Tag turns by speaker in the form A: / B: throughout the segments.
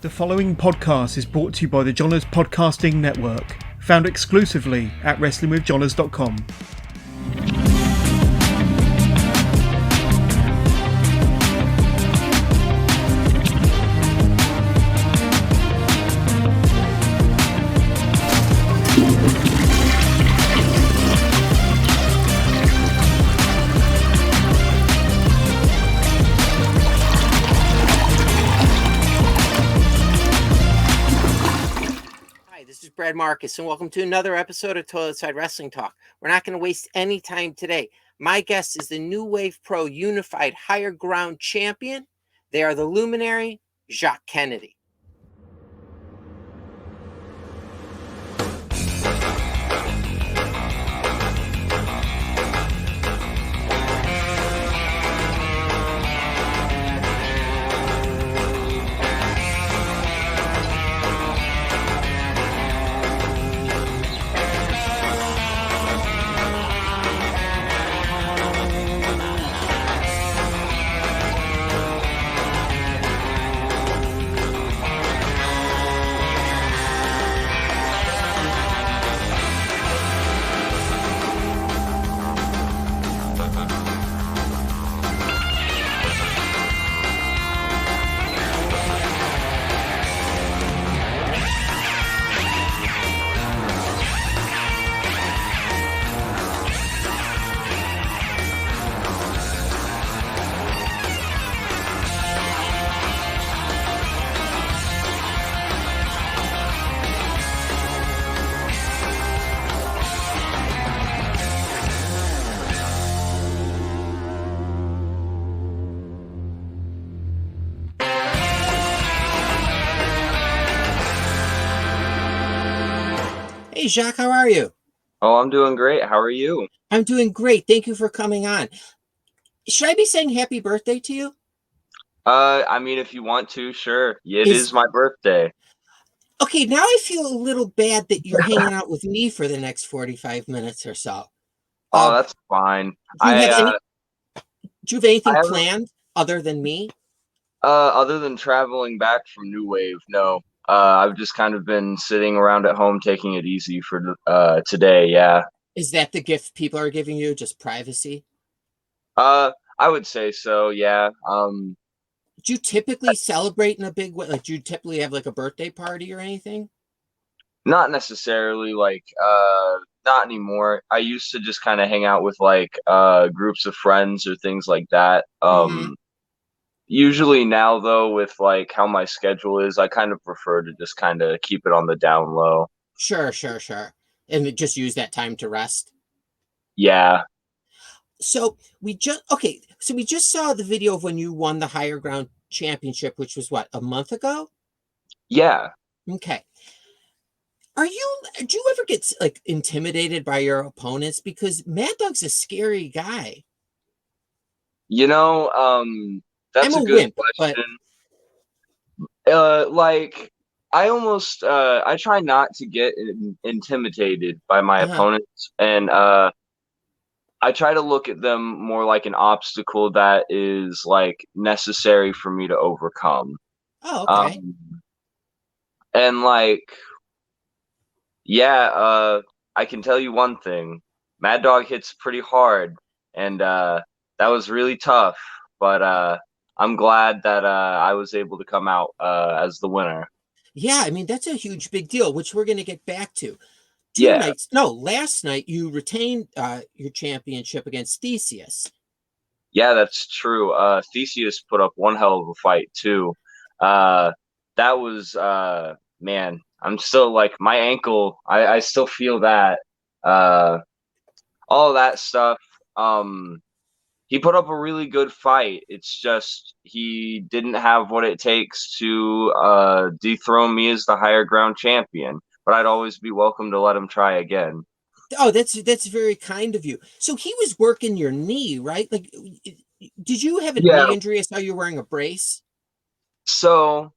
A: The following podcast is brought to you by the Johners Podcasting Network, found exclusively at wrestlingwithjohners.com.
B: This is Brad Marcus, and welcome to another episode of Toilet Side Wrestling Talk. We're not going to waste any time today. My guest is the New Wave Pro Unified Higher Ground Champion. They are the Luminary, Jaques Kennedy. Hey, Jaques, how are you?
C: Oh, I'm doing great. How are you?
B: I'm doing great. Thank you for coming on. Should I be saying happy birthday to you?
C: I mean, if you want to, sure. It is my birthday.
B: Okay, now I feel a little bad that you're hanging out with me for the next 45 minutes or so.
C: Oh, that's fine.
B: Do you have anything planned other than me?
C: Other than traveling back from New Wave, no. I've just kind of been sitting around at home taking it easy for today, yeah.
B: Is that the gift people are giving you, just privacy?
C: I would say so, yeah.
B: Do you typically celebrate in a big way? Like, do you typically have like a birthday party or anything?
C: Not necessarily, not anymore. I used to just kind of hang out with groups of friends or things like that. Usually now, though, with how my schedule is, I kind of prefer to just kind of keep it on the down low.
B: Sure. And just use that time to rest.
C: Yeah.
B: So we just saw the video of when you won the Higher Ground Championship, which was what, a month ago?
C: Yeah.
B: Okay. Do you ever get intimidated by your opponents? Because Mad Dog's a scary guy.
C: That's
B: I'm
C: a good
B: wimp,
C: question. I try not to get intimidated by my opponents, and I try to look at them more like an obstacle that is necessary for me to overcome.
B: Oh, okay.
C: And I can tell you one thing. Mad Dog hits pretty hard, and that was really tough, but I'm glad that I was able to come out as the winner.
B: Yeah, I mean, that's a huge big deal, which we're going to get back to. Last night you retained your championship against Theseus.
C: Yeah, that's true. Theseus put up one hell of a fight too. That was man, I'm still my ankle. I still feel that. All of that stuff. He put up a really good fight. It's just he didn't have what it takes to dethrone me as the Higher Ground Champion. But I'd always be welcome to let him try again.
B: Oh, that's very kind of you. So he was working your knee, right? Did you have a knee injury? I saw you wearing a brace.
C: So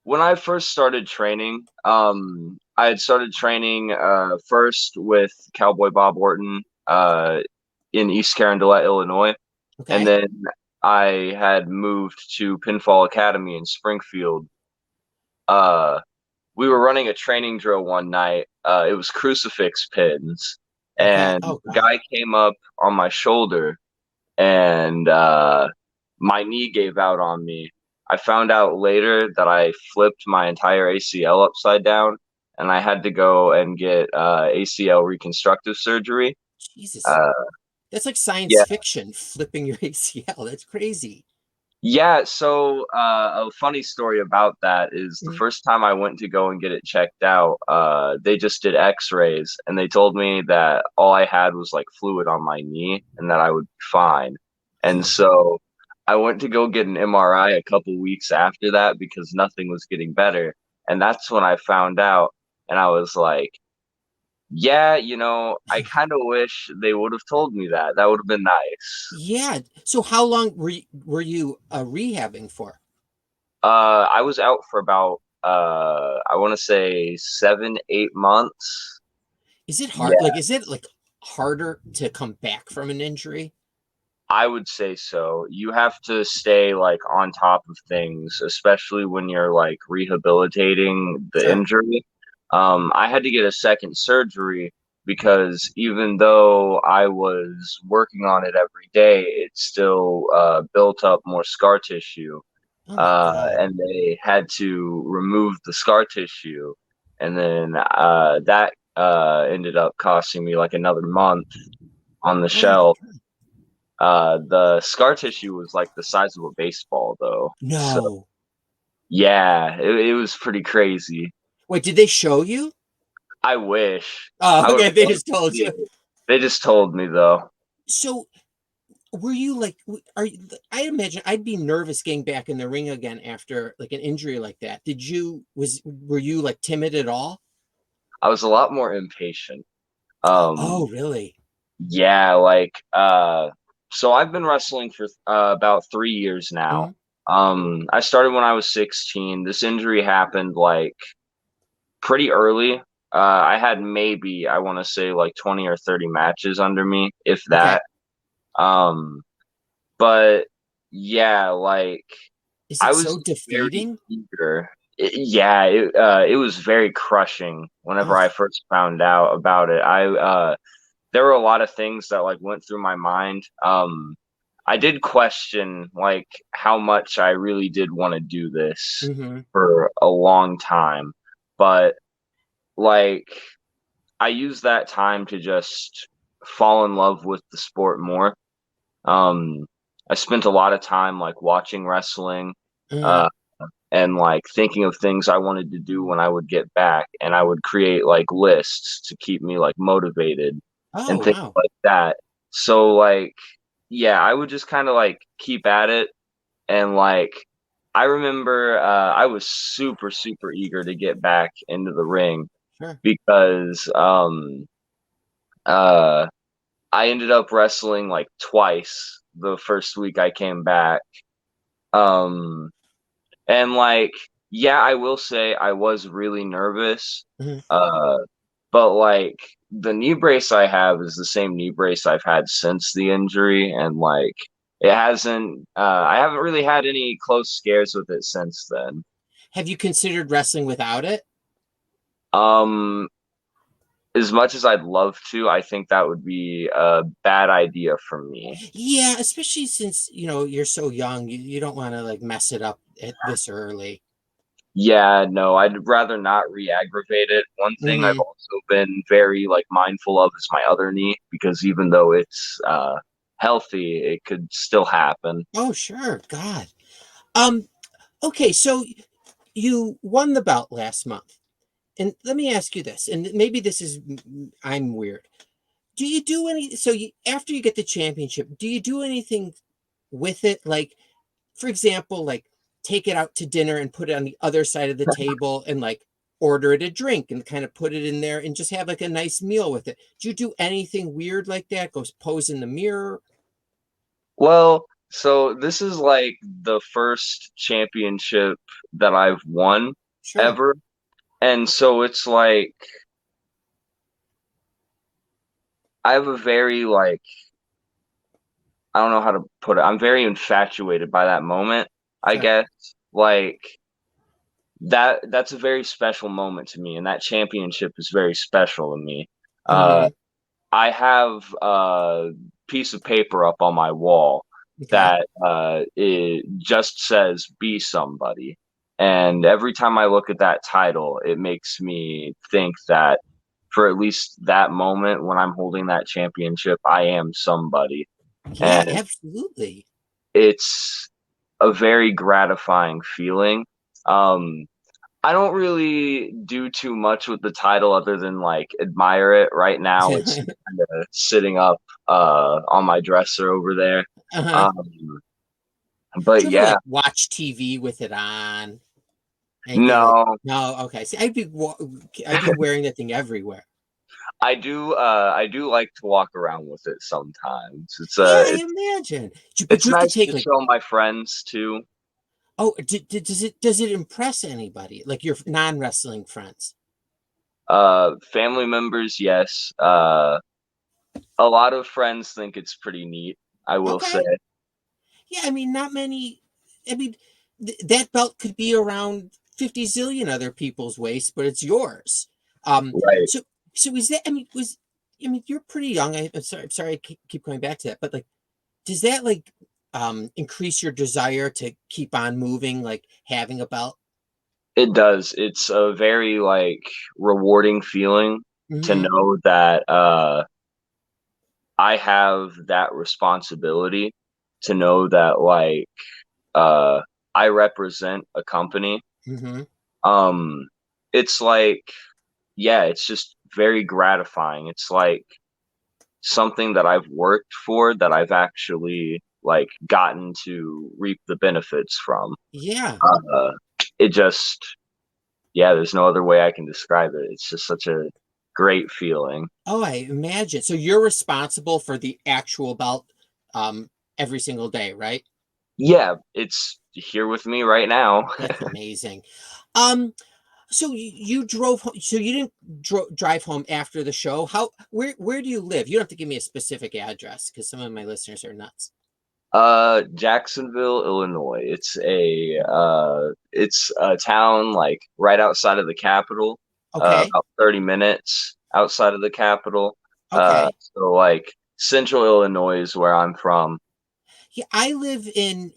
C: when I first started training, I had started training first with Cowboy Bob Orton in East Carondelet, Illinois.
B: Okay.
C: And then I had moved to Pinfall Academy in Springfield. we were running a training drill one night. It was crucifix pins,
B: Okay.
C: and
B: Oh
C: the
B: God.
C: guy came up on my shoulder, and my knee gave out on me. I found out later that I flipped my entire ACL upside down, and I had to go and get ACL reconstructive surgery.
B: Jesus.
C: Uh,
B: That's like science
C: yeah,
B: fiction, flipping your ACL. That's crazy.
C: yeah. So a funny story about that is the
B: Mhm.
C: first time I went to go and get it checked out, they just did X-rays, and they told me that all I had was like fluid on my knee, and that I would be fine. And
B: Oh,
C: so I went to go get an MRI a couple weeks after that because nothing was getting better, and that's when I found out, and I was like, yeah, I kind of wish they would have told me that. That would have been nice.
B: yeah. So how long were you rehabbing for?
C: I was out for about I want to say 7, 8 months.
B: Is it hard?
C: Yeah,
B: Like, is it like harder to come back from an injury?
C: I would say so. You have to stay like on top of things, especially when you're like rehabilitating the
B: Sure.
C: injury. I had to get a second surgery because even though I was working on it every day, it still built up more scar tissue.
B: Oh my God.
C: And they had to remove the scar tissue, and then that ended up costing me like another month on the
B: Oh my
C: shelf.
B: God.
C: The scar tissue was like the size of a baseball, though. So
B: No.
C: yeah, it was pretty crazy.
B: Wait, did they show you?
C: I wish I
B: Oh,
C: would
B: okay.
C: have
B: They
C: loved
B: just told
C: to see
B: you.
C: it. They just told me though.
B: So were you like, are you, I imagine I'd be nervous getting back in the ring again after like an injury like that. Were you like timid at all?
C: I was a lot more impatient.
B: Oh,
C: Um,
B: really?
C: Yeah, so I've been wrestling for about 3 years now.
B: Mhm.
C: I started when I was 16. This injury happened like pretty early. I had maybe, I want to say, like 20 or 30 matches under me, if
B: Okay.
C: that. Um, but yeah, like
B: Is
C: I
B: it
C: was
B: so
C: very
B: defeating?
C: eager. Yeah, it was very crushing whenever I
B: Oh,
C: first found out about it. There were a lot of things that like went through my mind. I did question like how much I really did want to do this
B: hmm.
C: for a long time, but like I used that time to just fall in love with the sport more. Um, I spent a lot of time like watching wrestling,
B: Hmm.
C: uh, and like thinking of things I wanted to do when I would get back, and I would create like lists to keep me like motivated
B: Oh,
C: and things
B: wow.
C: like that. So like yeah, I would just kind of like keep at it, and like I remember I was super super eager to get back into the ring
B: Sure.
C: because uh I ended up wrestling like twice the first week I came back. Um And like, yeah, I will say I was really nervous.
B: Mhm.
C: Uh, but like the knee brace I have is the same knee brace I've had since the injury, and like I haven't really had any close scares with it since then.
B: Have you considered wrestling without it?
C: Um, as much as I'd love to, I think that would be a bad idea for me.
B: Yeah, especially since, you're so young. You don't want to like mess it up at this early.
C: Yeah, no, I'd rather not re-aggravate it. One thing I've
B: Hmm.
C: also been very like mindful of is my other knee because even though it's healthy, it could still happen.
B: Oh, sure. God. Um, okay, so you won the belt last month. And let me ask you this, and maybe this is I'm weird. Do you do any so you after you get the championship, do you do anything with it? Like, for example, like take it out to dinner and put it on the other side of the table and like order it a drink and kind of put it in there and just have like a nice meal with it. Do you do anything weird like that? Go pose in the mirror?
C: Well, so this is like the first championship that I've won
B: Sure.
C: ever. And so it's like I have a very like I don't know how to put it. I'm very infatuated by that moment, I
B: Sure.
C: guess. Like that's a very special moment to me, and that championship is very special to me.
B: Mm-hmm.
C: I have a piece of paper up on my wall
B: Okay.
C: that it just says "Be Somebody," and every time I look at that title, it makes me think that for at least that moment when I'm holding that championship, I am somebody,
B: Yeah,
C: and
B: absolutely.
C: it's a very gratifying feeling. Um, I don't really do too much with the title other than like admire it. Right now, it's kind of sitting up on my dresser over there.
B: Uh-huh.
C: Um, but
B: Do you ever
C: yeah,
B: like watch TV with it on? Anything like
C: no,
B: no? Okay. See, I'd be wearing that thing everywhere.
C: I do like to walk around with it sometimes.
B: Yeah, I imagine. But
C: It's
B: you have to
C: nice
B: take
C: to
B: like,
C: show my friends too.
B: oh, does it impress anybody? Like your non-wrestling friends?
C: Family members, yes. A lot of friends think it's pretty neat, I will say.
B: Okay. Yeah, I mean, not many. I mean, that belt could be around 50 zillion other people's waist, but it's yours.
C: Right.
B: So, is that? I mean, you're pretty young. I'm sorry, I keep going back to that, but like, does that like increase your desire to keep on moving, like having a belt?
C: It does. It's a very like rewarding feeling to
B: Mm-hmm.
C: know that I have that responsibility, to know that like uh I represent a company.
B: Mm-hmm.
C: Um it's like, yeah, it's just very gratifying. It's like something that I've worked for, that I've actually like gotten to reap the benefits from.
B: Yeah.
C: Uh it just, yeah, there's no other way I can describe it. It's just such a great feeling.
B: Oh, I imagine. So you're responsible for the actual belt every single day, right?
C: Yeah, it's here with me right now.
B: That's amazing. Um, so you drove home, so you didn't drive home after the show. Where do you live? You don't have to give me a specific address because some of my listeners are nuts.
C: Jacksonville, Illinois. It's a town like right outside of the capital,
B: Okay.
C: about 30 minutes outside of the capital.
B: Okay.
C: So like central Illinois is where I'm from.
B: Yeah, I live in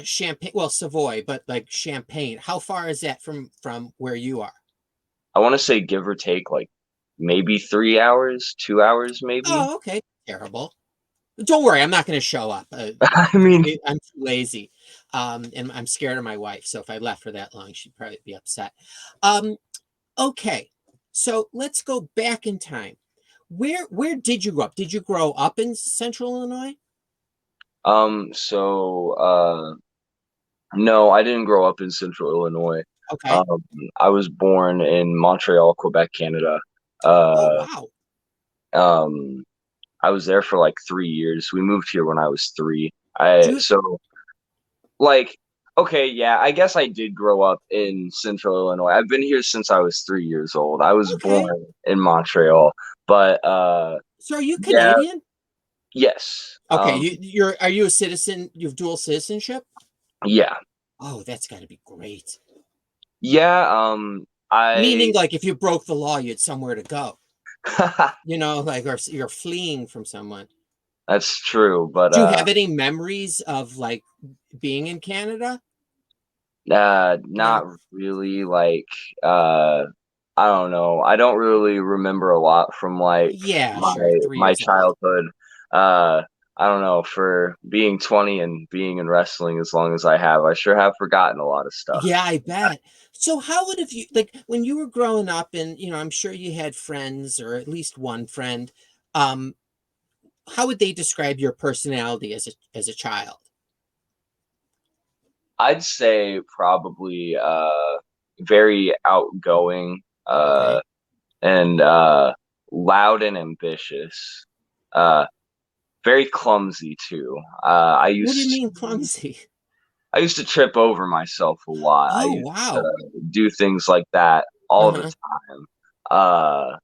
B: Champaign, well, Savoy, but like Champaign. How far is that from where you are?
C: I want to say give or take like maybe 3 hours, 2 hours maybe.
B: Oh, okay. Terrible. Don't worry, I'm not going to show up.
C: I mean,
B: I'm too lazy, and I'm scared of my wife. So if I left for that long, she'd probably be upset. Um, okay, so let's go back in time. Where did you grow up? Did you grow up in Central Illinois?
C: so no, I didn't grow up in central Illinois.
B: Okay.
C: Um, I was born in Montreal, Quebec, Canada.
B: Oh
C: Uh,
B: wow.
C: um, I was there for like 3 years. We moved here when I was three.
B: You
C: So like, okay, yeah, I guess I did grow up in central Illinois. I've been here since I was 3 years old. I was
B: okay?
C: born in Montreal, but
B: So are you
C: yeah,
B: Canadian?
C: yes,
B: Okay, you're are you a citizen? You have dual citizenship?
C: yeah,
B: Oh, that's got to be great.
C: yeah.
B: Meaning,
C: I
B: like, if you broke the law, you had somewhere to go. You know, like, or you're fleeing from someone.
C: that's true, but
B: Do you have any memories of like being in Canada? No.
C: not really. Like, uh, I don't know. I don't really remember a lot from like
B: Yeah,
C: my
B: sure. Three
C: my
B: years old.
C: childhood. Uh, I don't know. For being 20 and being in wrestling as long as I have, I sure have forgotten a lot of stuff.
B: Yeah, I bet. So how would have you like when you were growing up and I'm sure you had friends or at least one friend. Um, how would they describe your personality as a child?
C: I'd say probably very outgoing,
B: Okay.
C: and loud and ambitious. Uh, Very clumsy too.
B: What do you mean clumsy?
C: I used to trip over myself a lot. I
B: Oh,
C: used to
B: wow.
C: do things like that all the
B: Uh-huh.
C: time. Uh,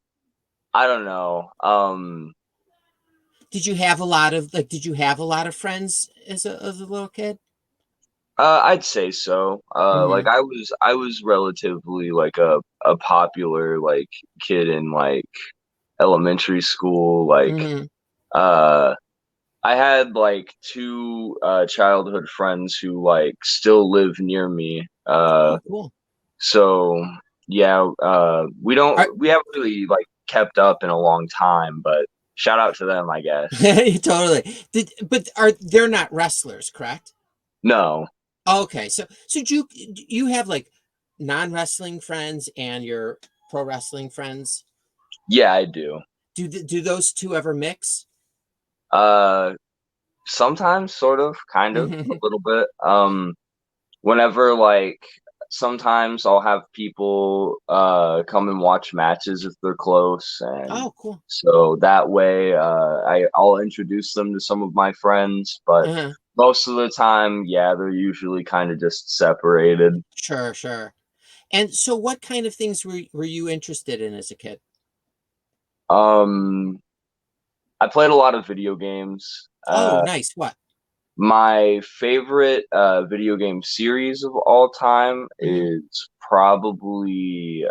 C: I don't know.
B: Did you have a lot of friends as a little kid?
C: I'd say so.
B: Hmm.
C: Like I was relatively like a popular like kid in like elementary school. Like
B: Hmm.
C: uh, I had like two childhood friends who like still live near me.
B: Oh, cool.
C: So yeah,
B: Are,
C: we haven't really like kept up in a long time, but shout out to them, I guess.
B: totally. But are they're not wrestlers, correct?
C: No,
B: Okay, so do you have like non-wrestling friends and your pro wrestling friends?
C: yeah, I do.
B: Do those two ever mix?
C: Uh, Sometimes, sort of, kind of, a little bit. Whenever like sometimes I'll have people come and watch matches if they're close, and
B: Oh, cool.
C: so that way I'll introduce them to some of my friends, but
B: Uh-huh.
C: most of the time, yeah, they're usually kind of just separated.
B: Sure, sure. And so what kind of things were you interested in as a kid?
C: Um, I played a lot of video games.
B: Oh, nice. What?
C: My favorite video game series of all time
B: Hmm.
C: is probably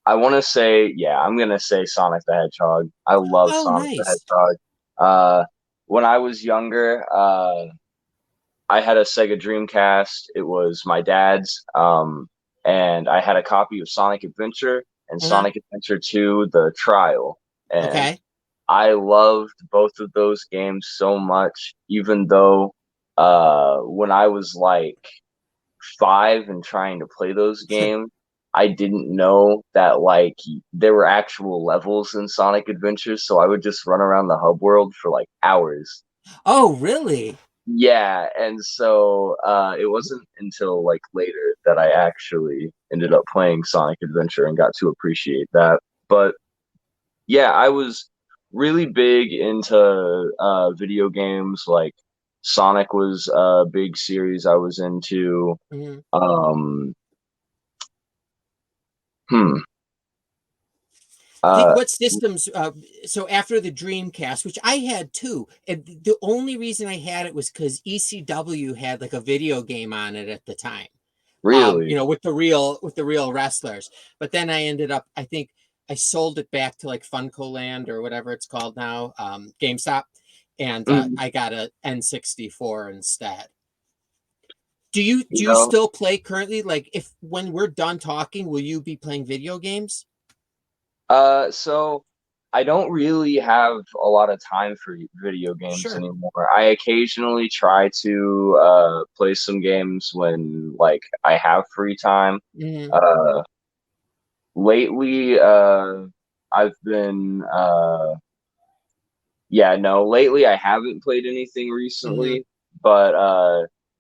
C: I want to say, yeah, I'm gonna say Sonic the Hedgehog. I love
B: Oh,
C: Sonic the
B: nice.
C: Hedgehog. Uh, when I was younger, I had a Sega Dreamcast. It was my dad's, and I had a copy of Sonic Adventure and
B: Uh-huh.
C: Sonic Adventure 2: The Trial. And
B: Okay.
C: I loved both of those games so much, even though when I was like 5 and trying to play those games, I didn't know that like there were actual levels in Sonic Adventures, so I would just run around the hub world for like hours.
B: Oh, really?
C: Yeah, and so it wasn't until like later that I actually ended up playing Sonic Adventure and got to appreciate that. But yeah, I was really big into video games. Like Sonic was a big series I was into.
B: Mhm.
C: Um, hmm. Uh,
B: What systems? So after the Dreamcast, which I had too, and the only reason I had it was because ECW had like a video game on it at the time.
C: Really?
B: With the real wrestlers. But then I ended up, I think I sold it back to like Funko Land or whatever it's called now, GameStop, and
C: Mhm.
B: I got a N64 instead.
C: You
B: Do you
C: know,
B: still play currently? Like, if when we're done talking, will you be playing video games?
C: so I don't really have a lot of time for video games
B: Sure.
C: anymore. I occasionally try to play some games when like I have free time.
B: Hmm.
C: Uh, Lately, I've been yeah, no, lately I haven't played anything
B: Hmm.
C: recently, but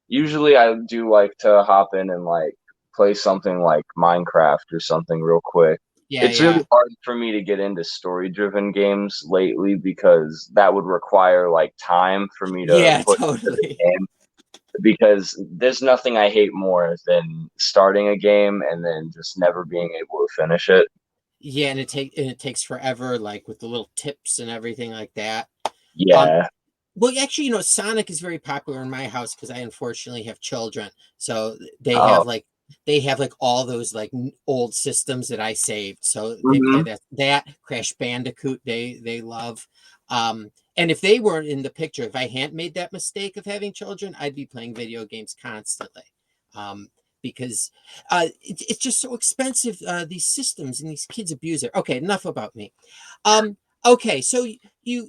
C: usually I do like to hop in and like play something like Minecraft or something real quick.
B: Yeah,
C: It's really
B: yeah.
C: hard for me to get into story-driven games lately because that would require like time for me to
B: Yeah,
C: put into the
B: totally.
C: game because there's nothing I hate more than starting a game and then just never being able to finish it.
B: Yeah, and it takes forever, like with the little tips and everything like that. Um,
C: Yeah.
B: well, actually, Sonic is very popular in my house because I unfortunately have children. So
C: Oh.
B: they have like all those like old systems that I saved. So they play
C: Hmm.
B: that Crash Bandicoot they love. And if they weren't in the picture, if I hadn't made that mistake of having children, I'd be playing video games constantly. Because it's just so expensive, these systems, and these kids abuse it. Okay, enough about me. Okay, so you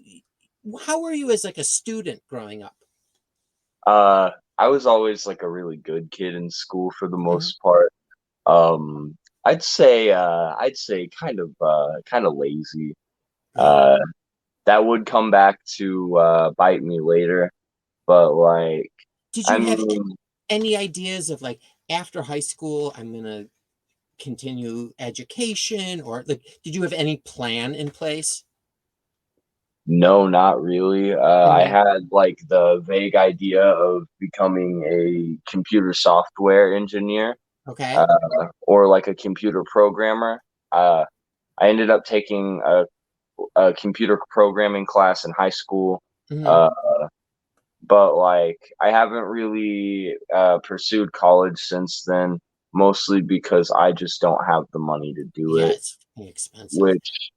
B: how were you as like a student growing up?
C: Uh, I was always like a really good kid in school for the
B: Mhm.
C: most part. Um, I'd say kind of lazy.
B: Yeah.
C: Uh, that would come back to bite me later, but like
B: Did
C: I
B: you have
C: mean,
B: any ideas of like after high school, I'm gonna continue education, or like did you have any plan in place?
C: no, not really. I
B: Hmm.
C: had like the vague idea of becoming a computer software engineer,
B: Okay.
C: uh, or like a computer programmer. Uh, I ended up taking a computer programming class in high school.
B: Hmm.
C: Uh, but like I haven't really pursued college since then, mostly because I just don't have the money to do
B: Yeah,
C: it,
B: it's expensive.
C: which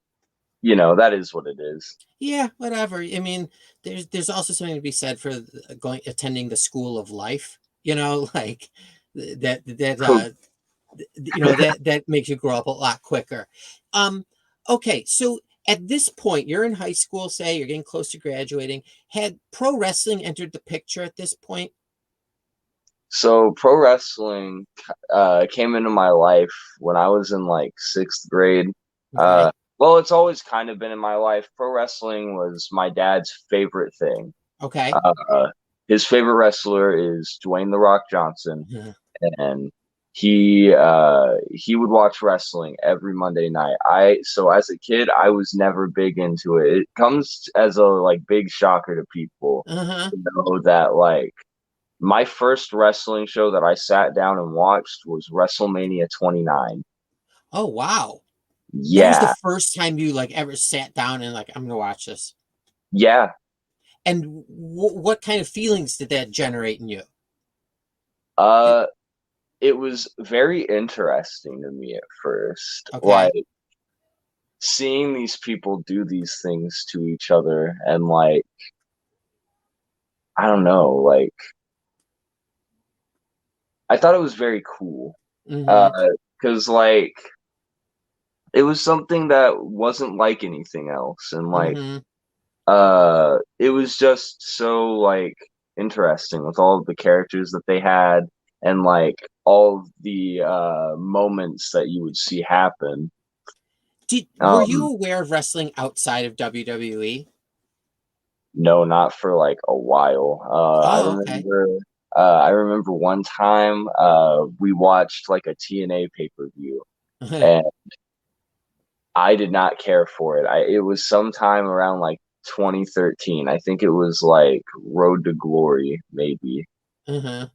C: that is what it is.
B: Yeah, whatever. I mean, there's also something to be said for going attending the school of life. Like that makes you grow up a lot quicker. Um, okay, so at this point, you're in high school. Say you're getting close to graduating. Had pro wrestling entered the picture at this point?
C: So pro wrestling came into my life when I was in like sixth grade.
B: Okay.
C: Well, it's always kind of been in my life. Pro wrestling was my dad's favorite thing.
B: Okay.
C: Uh, his favorite wrestler is Dwayne The Rock Johnson,
B: Yeah.
C: and he would watch wrestling every Monday night. So as a kid, I was never big into it. It comes as a like big shocker to people
B: Uh-huh.
C: to know that like my first wrestling show that I sat down and watched was WrestleMania 29.
B: Oh, wow. That was the
C: Yeah,
B: first time you like ever sat down and like, I'm gonna watch this.
C: yeah.
B: And what kind of feelings did that generate in you? It,
C: Uh, it was very interesting to me at first.
B: okay.
C: Like seeing these people do these things to each other and like I don't know, like I thought it was very cool. Uh,
B: Mm-hmm.
C: because like it was something that wasn't like anything else, and like
B: Mm-hmm.
C: it was just so like interesting with all of the characters that they had and like all of the moments that you would see happen.
B: Were you
C: Um,
B: aware of wrestling outside of WWE?
C: no, not for like a while.
B: Oh, okay.
C: I remember one time we watched like a TNA pay-per-view and I did not care for it. It was sometime around like 2013. I think it was like Road to Glory, maybe.
B: Uh-huh.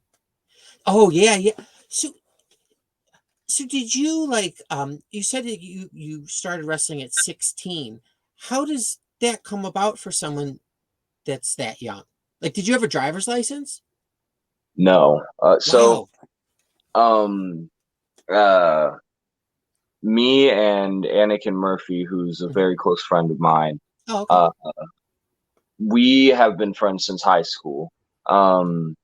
B: Oh, yeah, yeah. So so did you like you said that you started wrestling at 16. How does that come about for someone that's that young? Like, did you have a driver's license?
C: No.
B: Wow.
C: Um, uh, me and Anakin Murphy, who's a
B: Mhm.
C: very close friend of mine,
B: Oh, okay.
C: uh, we have been friends since high school. Um,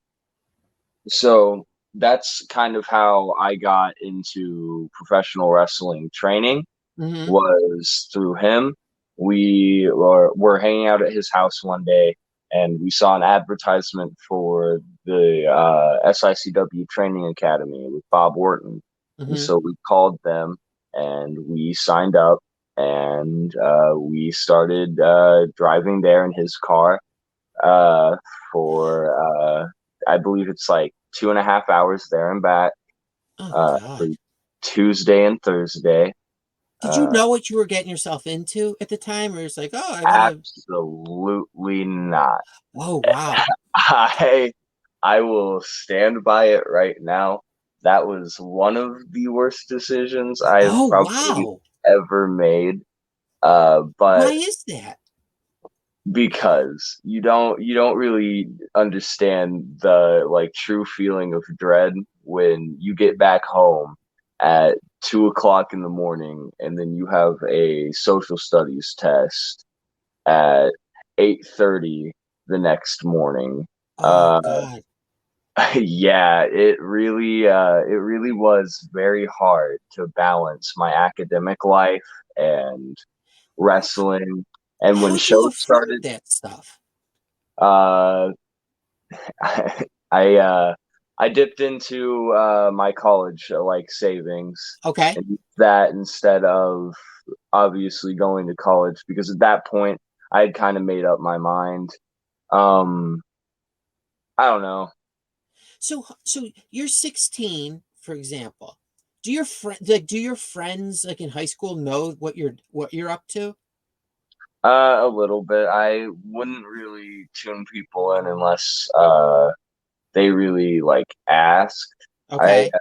C: so that's kind of how I got into professional wrestling training
B: Mm-hmm.
C: was through him. We were hanging out at his house one day and we saw an advertisement for the SICW Training Academy with Bob Orton. And
B: Mm-hmm.
C: so we called them and we signed up and we started driving there in his car uh, for, I believe it's like 2.5 hours there and back
B: Oh
C: for
B: God.
C: Tuesday and Thursday.
B: Did you
C: Uh,
B: know what you were getting yourself into at the time? Or it's like, oh, I gotta
C: Absolutely not.
B: oh wow.
C: I I will stand by it right now. That was one of the worst decisions I've
B: Oh
C: probably
B: wow.
C: ever made.
B: Why
C: But
B: is that?
C: because you don't really understand the like true feeling of dread when you get back home at 2 o'clock in the morning and then you have a social studies test at 8:30 the next morning.
B: Oh
C: Uh,
B: God.
C: yeah, it really was very hard to balance my academic life and wrestling. And when
B: How'd you
C: shows
B: afford
C: started,
B: that stuff?
C: uh, I I dipped into my college like savings
B: Okay.
C: and used that instead of obviously going to college because at that point I had kind of made up my mind. Um, I don't know.
B: So you're 16, for example. Do your friends like in high school know what you're up to?
C: A little bit. I wouldn't really tune people in unless they really like asked. I
B: Okay.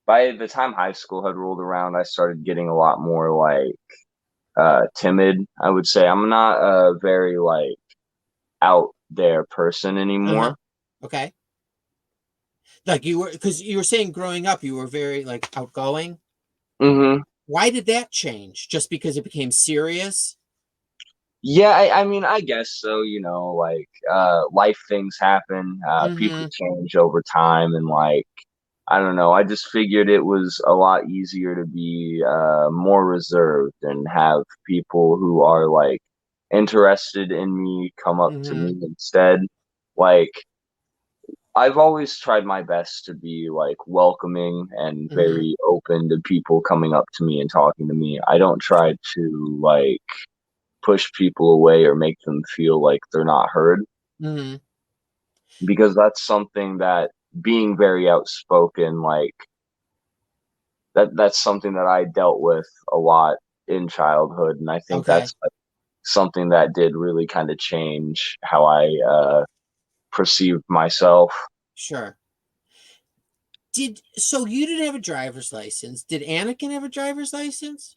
C: By the time high school had rolled around, I started getting a lot more like timid. I would say I'm not very like their person anymore.
B: Okay. Like you were, because you were saying growing up, you were very like outgoing.
C: Hmm.
B: Why did that change? Just because it became serious?
C: Yeah, I mean, I guess so, like life things happen, people
B: Mm-hmm.
C: change over time, and like I don't know, I just figured it was a lot easier to be more reserved and have people who are like interested in me come up to
B: Mm-hmm.
C: me instead. Like I've always tried my best to be like welcoming and
B: Mm-hmm.
C: very open to people coming up to me and talking to me. I don't try to like push people away or make them feel like they're not heard,
B: Mm-hmm.
C: because that's something that being very outspoken, like that's something that I dealt with a lot in childhood, and I think
B: Okay.
C: that's like, something that did really kind of change how I perceived myself.
B: Sure. So you didn't have a driver's license. Did Anakin have a driver's license?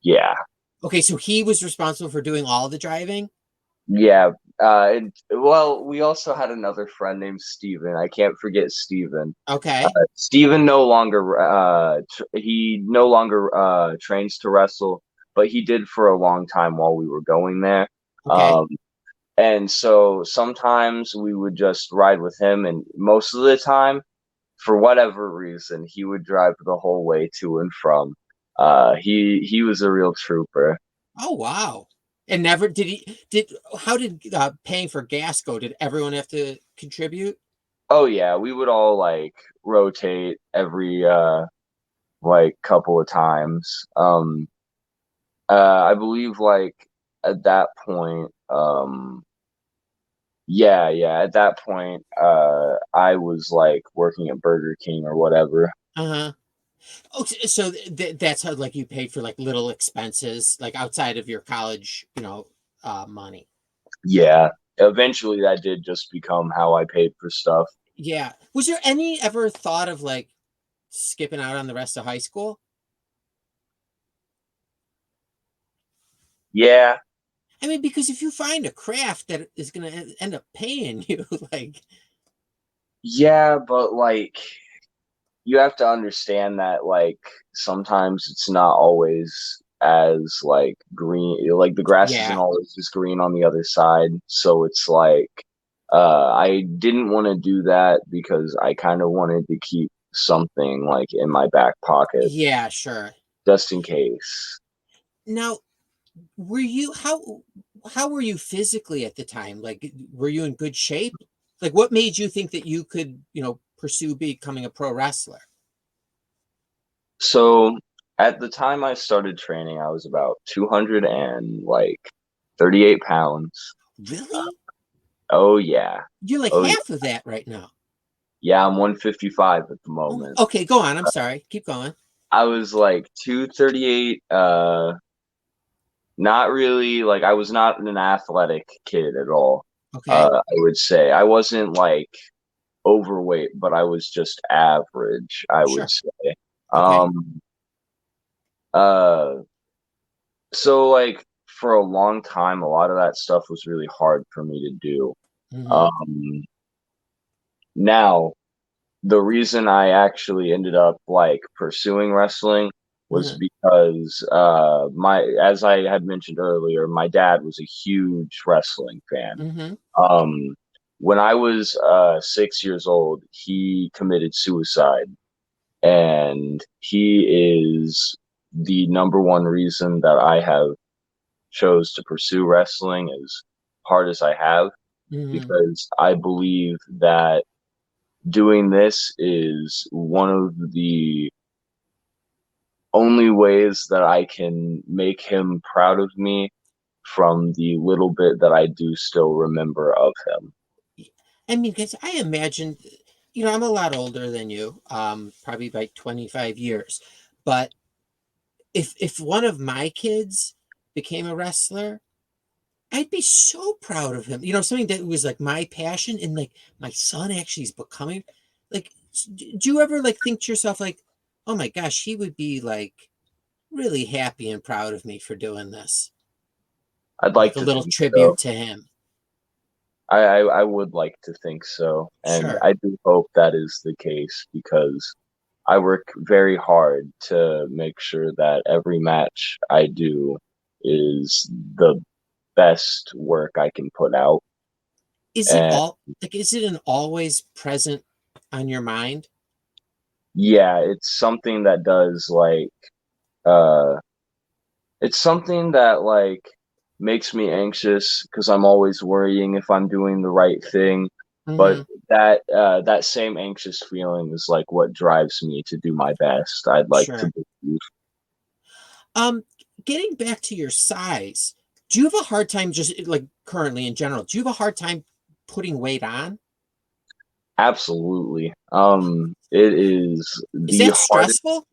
C: Yeah.
B: Okay, so he was responsible for doing all the driving?
C: Yeah. Well, we also had another friend named Steven. I can't forget Steven.
B: Okay.
C: Steven no longer he no longer trains to wrestle, but he did for a long time while we were going there.
B: Okay.
C: Um, and so sometimes we would just ride with him, and most of the time, for whatever reason, he would drive the whole way to and from. He was a real trooper.
B: Oh wow. And never did he did how did paying for gas go? Did everyone have to contribute?
C: Oh yeah, we would all like rotate every like couple of times. I believe like at that point, yeah, at that point, I was like working at Burger King or whatever.
B: Uh-huh. Oh, so that's how like you paid for like little expenses like outside of your college, money.
C: Yeah, eventually that did just become how I paid for stuff.
B: Yeah. Was there any ever thought of like skipping out on the rest of high school?
C: Yeah,
B: I mean, because if you find a craft that is going to end up paying you, like,
C: yeah, but like you have to understand that like sometimes it's not always as like green, like the grass isn't
B: yeah,
C: always just green on the other side. So it's like I didn't want to do that because I kind of wanted to keep something like in my back pocket
B: yeah, sure.
C: just in case.
B: Now, were you how were you physically at the time? Like, were you in good shape? Like, what made you think that you could, pursue becoming a pro wrestler?
C: So at the time I started training, I was about 200 and like 38 pounds.
B: Really?
C: Oh yeah.
B: You're like
C: Oh
B: half of that right now.
C: yeah, I'm 155 at the
B: Oh,
C: moment.
B: okay, go on. I'm sorry. Keep going.
C: I was like 238, not really like I was not an athletic kid at all.
B: Okay,
C: I would say I wasn't like overweight, but I was just average, I would
B: sure.
C: say.
B: Okay.
C: Um uh so like for a long time a lot of that stuff was really hard for me to do.
B: Mm-hmm.
C: Um Now the reason I actually ended up like pursuing wrestling was
B: Mm-hmm.
C: because my as I had mentioned earlier, my dad was a huge wrestling fan.
B: Mm-hmm.
C: Um when I was 6 years old, he committed suicide, and he is the number one reason that I have chose to pursue wrestling as hard as I have,
B: Mm-hmm.
C: because I believe that doing this is one of the only ways that I can make him proud of me from the little bit that I do still remember of him.
B: I mean, because I imagine, I'm a lot older than you, probably by 25 years. But if one of my kids became a wrestler, I'd be so proud of him. Something that was like my passion, and like my son actually is becoming like, do you ever like think to yourself like, oh my gosh, he would be like really happy and proud of me for doing this?
C: I'd
B: Like
C: like
B: a
C: to
B: little
C: think so.
B: tribute to him.
C: I would like to think so, and
B: Sure.
C: I do hope that is the case because I work very hard to make sure that every match I do is the best work I can put out.
B: Is it
C: And
B: is it an always present on your mind?
C: yeah, it's something that does uh it's something that makes me anxious because I'm always worrying if I'm doing the right thing. But
B: Hmm.
C: that same anxious feeling is like what drives me to do my best. I'd like to
B: Sure.
C: believe.
B: Um, Getting back to your size, do you have a hard time just like currently in general? Do you have a hard time putting weight on?
C: Absolutely. It is
B: Is
C: the
B: that
C: hardest.
B: stressful?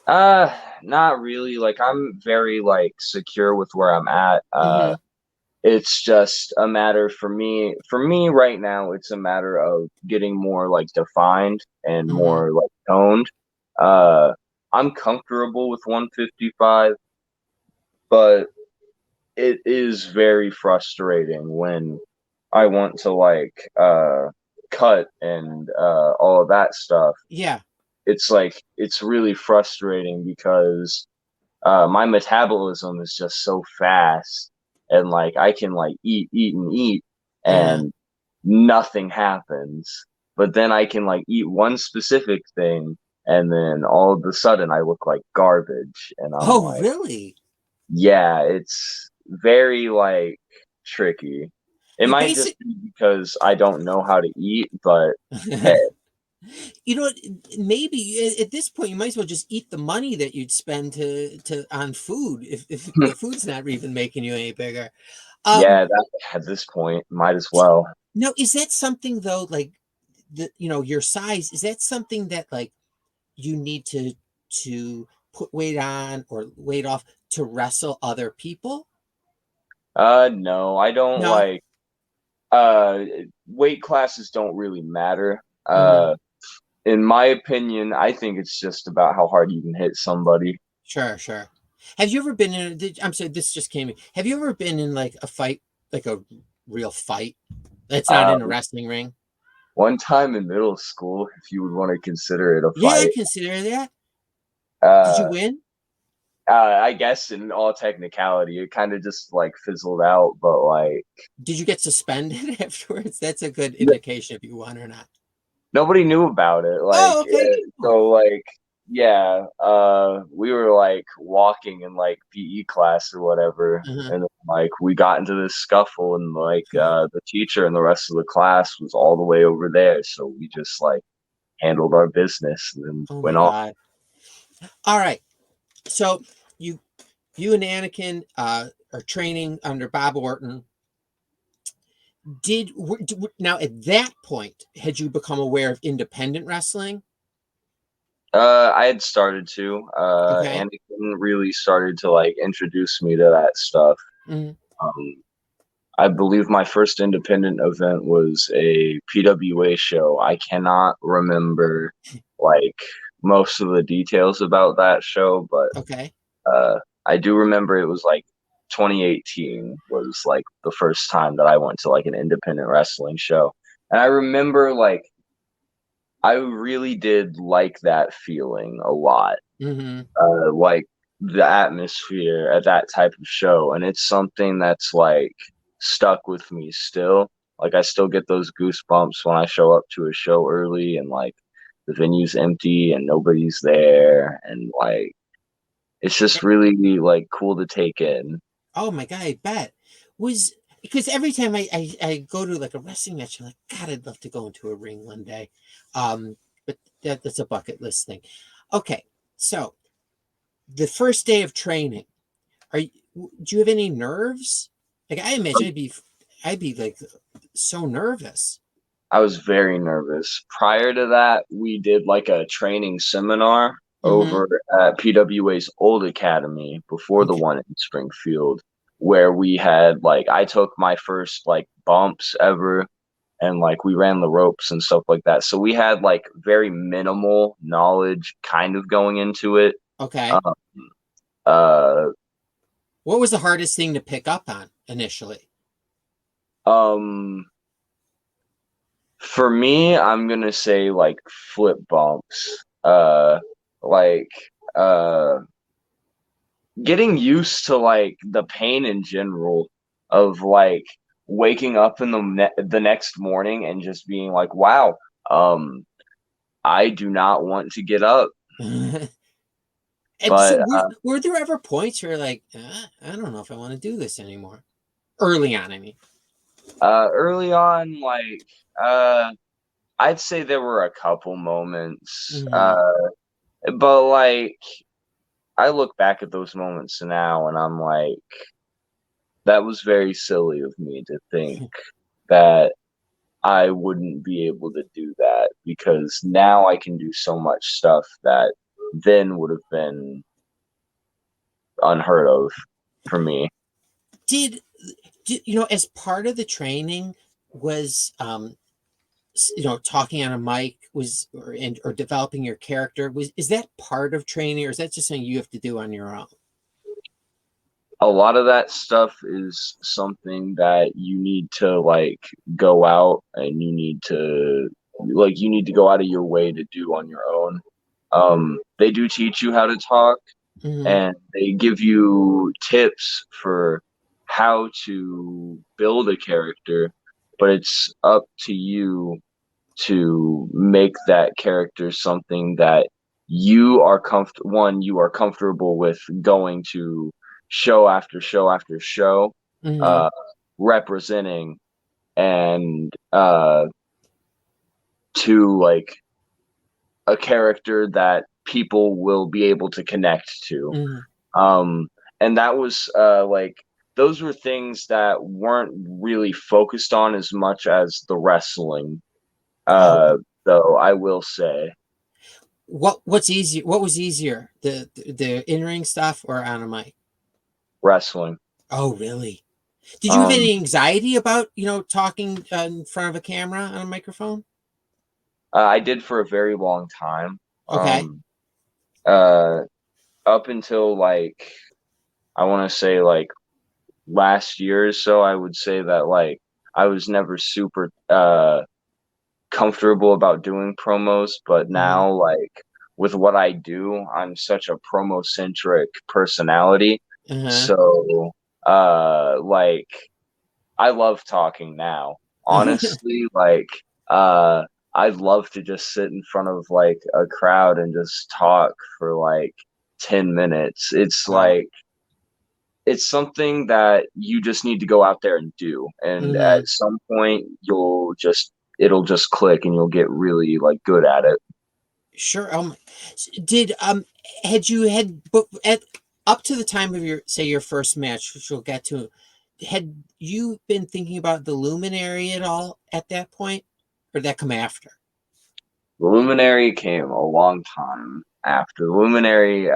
C: Uh, Not really. Like I'm very secure with where I'm at.
B: Hmm.
C: It's just a matter for me right now, it's a matter of getting more defined and
B: Hmm.
C: more toned. Uh, I'm comfortable with 155, but it is very frustrating when I want to cut and all of that stuff.
B: Yeah.
C: It's really frustrating because my metabolism is just so fast, and I can eat
B: Uh-huh.
C: and nothing happens, but then I can eat one specific thing, and then all of a sudden I look like garbage, and I'm
B: Oh,
C: like,
B: really?
C: yeah, it's very tricky. It
B: You
C: might just
B: basic
C: be because I don't know how to eat, but hey,
B: You know what? Maybe at this point you might as well just eat the money that you'd spend to on food if the food's not even making you any bigger. Um,
C: yeah, that at this point might as well.
B: Now, is that something though, like your size, is that something that like you need to put weight on or weight off to wrestle other people?
C: No, I don't
B: No.
C: uh weight classes don't really matter.
B: Hmm.
C: In my opinion, I think it's just about how hard you can hit somebody.
B: Sure, sure. Have you ever been in I'm sorry, this just came in. Have you ever been in like a fight, like a real fight? That's not
C: Uh,
B: in a wrestling ring.
C: One time in middle school, if you would want to consider it a
B: Yeah, I
C: fight,
B: consider that. Did you
C: uh,
B: win?
C: I guess in all technicality, it kind of just fizzled out. But
B: Did you get suspended afterwards? That's a good
C: n-
B: indication if you won or not.
C: nobody knew about it.
B: Oh, okay. Cool.
C: So yeah, we were walking in PE class or whatever,
B: Uh-huh.
C: and we got into this scuffle, and the teacher and the rest of the class was all the way over there, so we just handled our business and then
B: Oh my
C: went off.
B: God. All right. So you you and Anakin are training under Bob Orton. Now at that point had you become aware of independent wrestling?
C: I had started to.
B: Okay.
C: Anakin really started to introduce me to that stuff.
B: Mhm.
C: Um, I believe my first independent event was a PWA show. I cannot remember like most of the details about that show, but
B: Okay.
C: uh, I do remember it was 2018 was the first time that I went to an independent wrestling show, and I remember I really did like that feeling a lot.
B: Hmm.
C: Like the atmosphere at that type of show, and it's something that's stuck with me still. I still get those goosebumps when I show up to a show early and the venue's empty and nobody's there, and it's just really cool to take in.
B: Oh my God, I bet. Was because every time I go to like a wrestling match, I'm like, God, I'd love to go into a ring one day. But that's a bucket list thing. Okay, so the first day of training, do you have any nerves? Like I imagine I'd be like so nervous.
C: I was very nervous. Prior to that, we did a training seminar
B: Mm-hmm.
C: over at PWA's old academy before the
B: Okay.
C: one in Springfield, where we had I took my first bumps ever, and we ran the ropes and stuff like that. So we had very minimal knowledge kind of going into it.
B: Okay.
C: Um, uh,
B: What was the hardest thing to pick up on initially?
C: Um, for me, I'm gonna say like flip bumps. Like uh, getting used to like the pain in general of like waking up in the next morning and just being like, wow, um, I do not want to get up.
B: And so,
C: But
B: were there ever points where you're like, I don't know if I want to do this anymore? Early on, I mean.
C: early on, like I'd say there were a couple moments.
B: Hmm.
C: But like I look back at those moments now and I'm like, that was very silly of me to think that I wouldn't be able to do that because now I can do so much stuff that then would have been unheard of for me.
B: Did, as part of the training was talking on a mic or developing your character, is that part of training, or is that just something you have to do on your own?
C: A lot of that stuff is something that you need to like go out and you need to go out of your way to do on your own. They do teach you how to talk
B: Hmm.
C: and they give you tips for how to build a character, but it's up to you to make that character something that you are comfortable with going to show after show after show,
B: Hmm.
C: uh, representing and to like a character that people will be able to connect to.
B: Hmm.
C: Um, and that was like those were things that weren't really focused on as much as the wrestling.
B: Oh,
C: Uh, though I will say
B: what's easier? What was easier, the in ring stuff or on a mic?
C: wrestling.
B: Oh, really? Did you have
C: Um,
B: any anxiety about talking in front of a camera on a microphone?
C: I did for a very long time.
B: Okay.
C: Uh, Up until like I want to say like last year or so, I would say that like I was never super comfortable about doing promos, but
B: Hmm.
C: now like with what I do, I'm such a promo centric personality.
B: Uh-huh.
C: So like I love talking now. Honestly, like uh I'd love to just sit in front of like a crowd and just talk for like 10 minutes.
B: Wow.
C: It's something that you just need to go out there and do. And
B: Hmm.
C: at some point it'll just click and you'll get really like good at it.
B: Sure. Did had you had but at up to the time of your first match, which we'll get to, had you been thinking about the Luminary at all at that point, or did that come after?
C: The Luminary came a long time after. The Luminary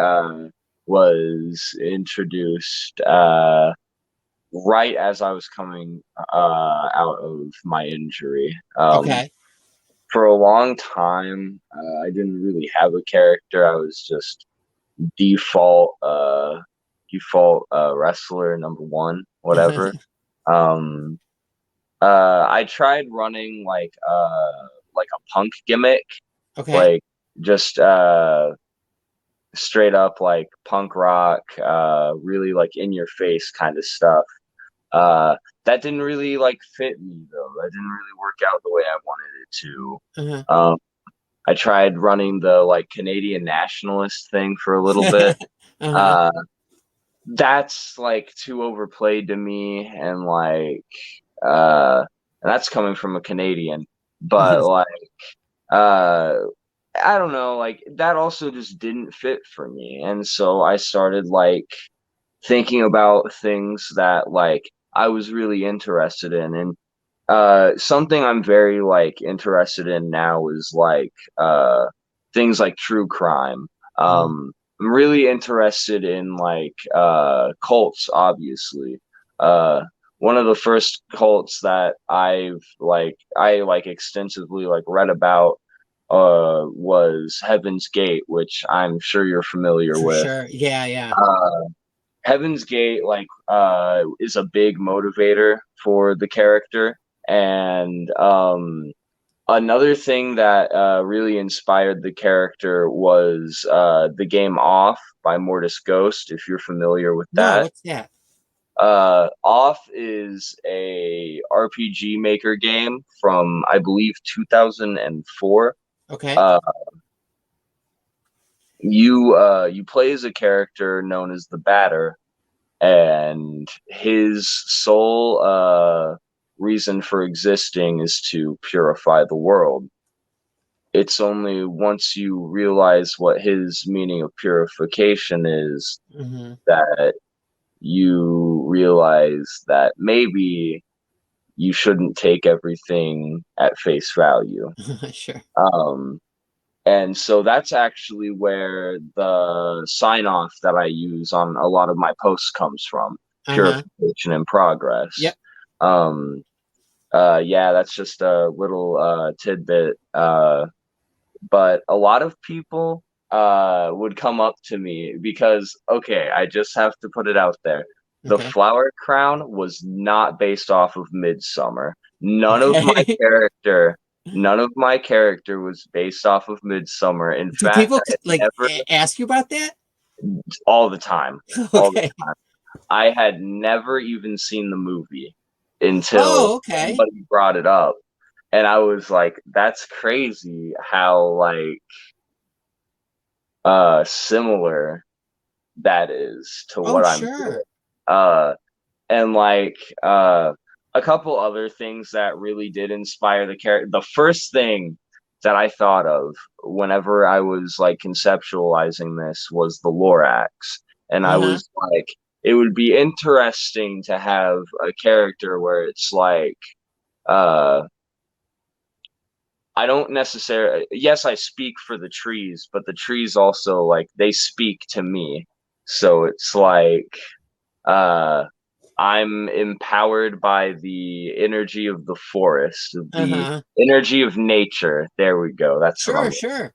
C: was introduced right as I was coming out of my injury.
B: Okay.
C: For a long time, I didn't really have a character. I was just default wrestler number one, whatever. Um, I tried running like a punk gimmick,
B: Okay.
C: like just straight up like punk rock, really like in your face kind of stuff. Uh, that didn't really like fit me though. That didn't really work out the way I wanted it to.
B: Uh-huh.
C: I tried running the like Canadian nationalist thing for a little bit.
B: Uh-huh.
C: Uh, that's like too overplayed to me, and that's coming from a Canadian. But like, uh, I don't know, like that also just didn't fit for me, and so I started like thinking about things that like I was really interested in, and something I'm very like interested in now is like things like true crime.
B: Mhm.
C: I'm really interested in like cults, obviously. Uh, One of the first cults that I like extensively like read about was Heaven's Gate, which I'm sure you're familiar
B: For
C: with.
B: sure. Yeah, yeah.
C: Uh, Heaven's Gate is a big motivator for the character, and another thing that really inspired the character was the game Off by Mortis Ghost, if you're familiar with
B: No,
C: that.
B: what's that?
C: Off is a RPG Maker game from, I believe, 2004.
B: Okay.
C: Uh, you play as a character known as the Batter, and his sole reason for existing is to purify the world. It's only once you realize what his meaning of purification is
B: Mm-hmm.
C: that you realize that maybe you shouldn't take everything at face value.
B: Sure.
C: Um, and so that's actually where the sign off that I use on a lot of my posts comes from:
B: Uh-huh.
C: purification in progress.
B: Yep.
C: Um, yeah, that's just a little tidbit. But a lot of people would come up to me because, okay, I just have to put it out there. The
B: Okay.
C: flower crown was not based off of Midsummer. None of my
B: Okay.
C: character, none of my character was based off of Midsummer. In
B: Do
C: fact,
B: people
C: I had
B: like
C: never,
B: ask you about that?
C: all the time, all the
B: Okay.
C: time. I had never even seen the movie until
B: Oh, okay.
C: somebody brought it up. And I was like, that's crazy how similar that is to
B: Oh,
C: what I'm doing.
B: sure.
C: Uh and uh a couple other things that really did inspire the character. The first thing that I thought of whenever I was like conceptualizing this was the Lorax. And I
B: Uh-huh.
C: was like, it would be interesting to have a character where it's like uh I don't necessarily, yes, I speak for the trees, but the trees also like they speak to me. So it's like uh I'm empowered by the energy of the forest, the
B: Uh-huh.
C: energy of nature. There we go. That's what
B: Sure,
C: I'm.
B: sure.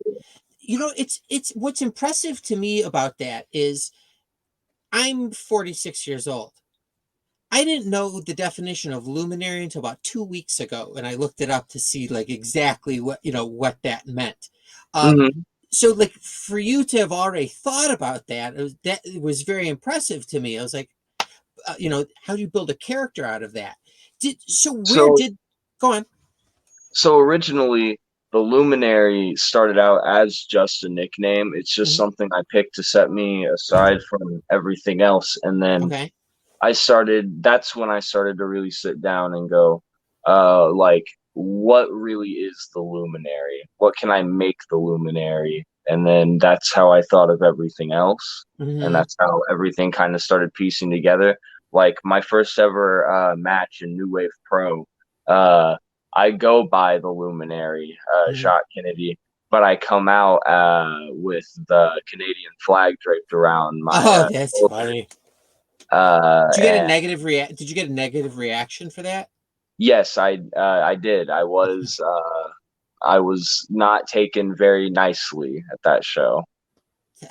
B: It's what's impressive to me about that is I'm 46 years old. I didn't know the definition of luminary until about 2 weeks ago, and I looked it up to see like exactly what that meant. Um,
C: Mhm.
B: so like for you to have already thought about that, it was very impressive to me. I was like, how do you build a character out of that? Where
C: So
B: did go on?
C: so originally the Luminary started out as just a nickname. It's just
B: Mhm.
C: something I picked to set me aside from everything else, and then
B: Okay.
C: that's when I started to really sit down and go, what really is the Luminary? What can I make the Luminary? And then that's how I thought of everything else. And
B: Hmm.
C: that's how everything kind of started piecing together. Like my first ever match in New Wave Pro, uh, I go by the Luminary,
B: Hmm.
C: Jaques Kennedy, but I come out with the Canadian flag draped around my
B: Oh, that's
C: shoulder.
B: funny.
C: And
B: Did you get a negative reaction for that?
C: yes, I did. I was not taken very nicely at that show.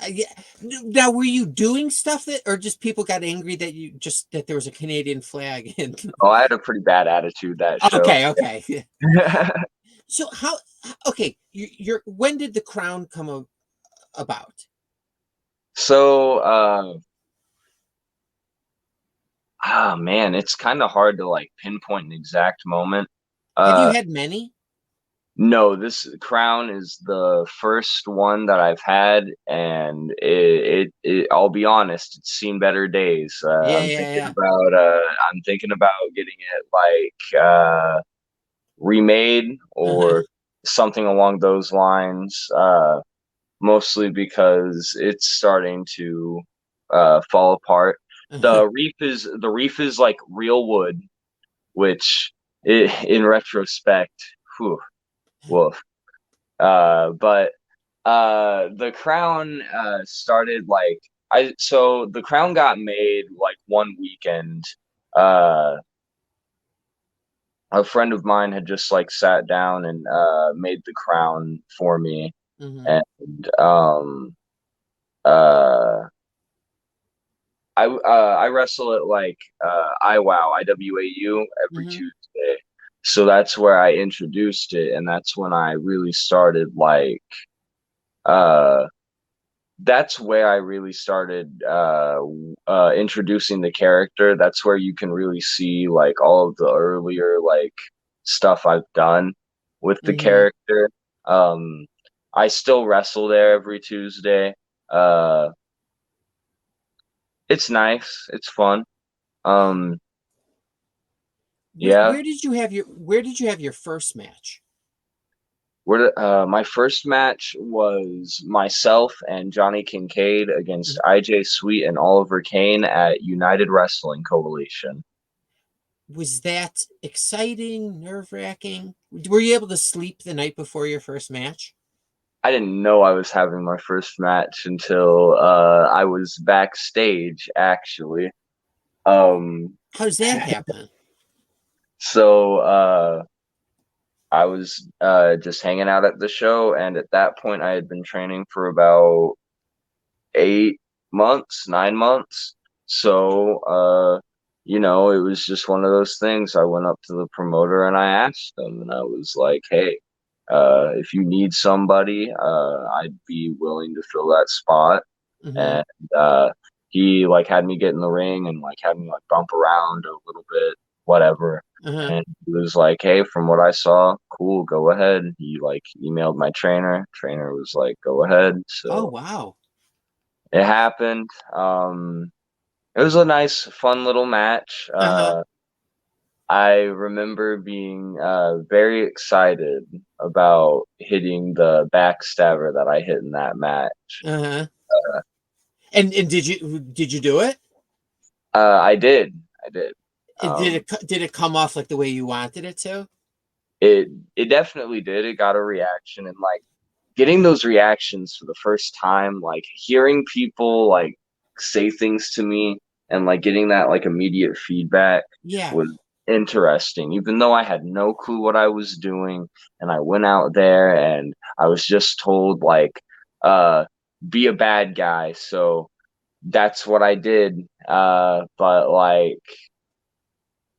B: Yeah. Now, were you doing stuff that, or just people got angry that that there was a Canadian flag? And
C: Oh, I had a pretty bad attitude that show.
B: okay, okay. So how? Okay, when did the crown come about?
C: So, oh man, it's kind of hard to like pinpoint an exact moment.
B: Have you
C: Uh,
B: had many?
C: no, this crown is the first one that I've had, and I'll be honest, it's seen better days.
B: Yeah, yeah, yeah.
C: I'm thinking about getting it remade
B: Uh-huh.
C: or something along those lines. Mostly because it's starting to fall apart.
B: Uh-huh.
C: The reef is like real wood, which in retrospect, whew, woof. But the crown started like I so the crown got made like one weekend. Uh, a friend of mine had just like sat down and made the crown for me,
B: Hmm.
C: and uh I wrestle at like IWAU every
B: Mm-hmm.
C: Tuesday. So that's where I introduced it, and that's when I really started like uh that's where I really started introducing the character. That's where you can really see like all of the earlier like stuff I've done with the
B: Mm-hmm.
C: character. Um I still wrestle there every Tuesday. Uh it's nice. It's fun. Um yeah.
B: Where did you have your first match?
C: My first match was myself and Johnny Kincaid against IJ Sweet and Oliver Kane at United Wrestling Coalition.
B: Was that exciting, nerve-wracking? Were you able to sleep the night before your first match?
C: I didn't know I was having my first match until I was backstage, actually. Um,
B: How does that happen?
C: so I was just hanging out at the show, and at that point, I had been training for about 8 months, 9 months. So, it was just one of those things. I went up to the promoter and I asked him, and I was like, "Hey, if you need somebody, I'd be willing to fill that spot."
B: Mm-hmm.
C: And uh, he like had me get in the ring and like had me like bump around a little bit, whatever.
B: Uh-huh.
C: And he was like, "Hey, from what I saw, cool, go ahead." He like emailed my trainer. Trainer was like, "Go ahead."
B: Oh,
C: So
B: wow.
C: it happened. It was a nice, fun little match.
B: Uh-huh.
C: I remember being very excited about hitting the backstabber that I hit in that match.
B: Uh-huh. And did you do it?
C: I did. I did.
B: And
C: Um,
B: did it come off like the way you wanted it to?
C: it it definitely did. It got a reaction, and like getting those reactions for the first time, like hearing people like say things to me and like getting that like immediate feedback
B: Yeah.
C: was interesting, even though I had no clue what I was doing. And I went out there and I was just told like uh be a bad guy. So that's what I did. But like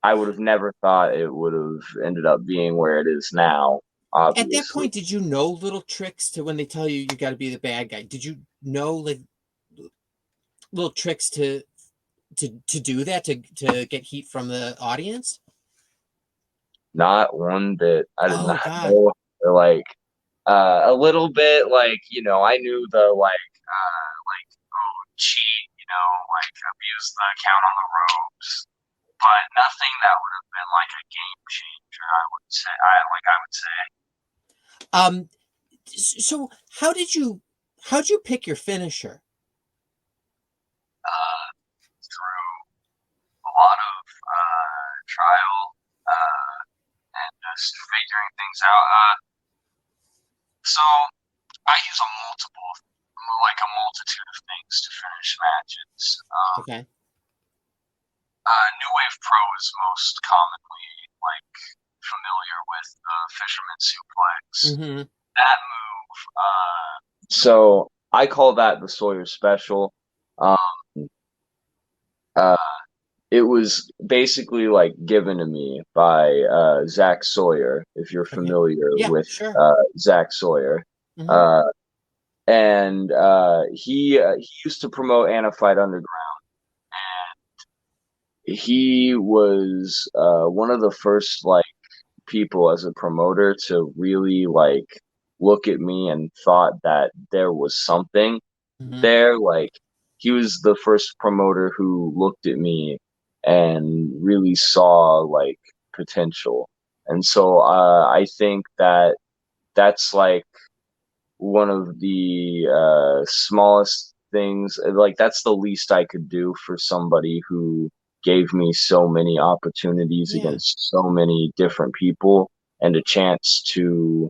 C: I would have never thought it would have ended up being where it is now,
B: At that
C: obviously.
B: point, did you know little tricks to when they tell you got to be the bad guy? Did you know like little tricks to do that to get heat from the audience?
C: Not one bit. I did
B: Oh
C: not
B: God.
C: know. Like a little bit, like I knew the like cheat, like abuse the count on the ropes, but nothing that would have been like a game changer. I would say. I would say
B: Um. So how'd you pick your finisher?
C: through a lot of trial and just figuring things out. So I use a multitude of things to finish matches.
B: Okay.
C: New Wave Pro is most commonly like familiar with the Fisherman Suplex.
B: Mm-hmm.
C: That move. So I call that the Sawyer Special. Um, uh, it was basically like given to me by Zach Sawyer, if you're
B: Okay.
C: familiar
B: Yeah,
C: with
B: sure.
C: Zach Sawyer.
B: Mm-hmm.
C: Uh, and he used to promote Anna Fight Underground. He was one of the first like people as a promoter to really like look at me and thought that there was something
B: Mm-hmm.
C: there. Like he was the first promoter who looked at me and really saw like potential. And so I think that that's like one of the smallest things. Like that's the least I could do for somebody who gave me so many opportunities
B: Yeah.
C: against so many different people and a chance to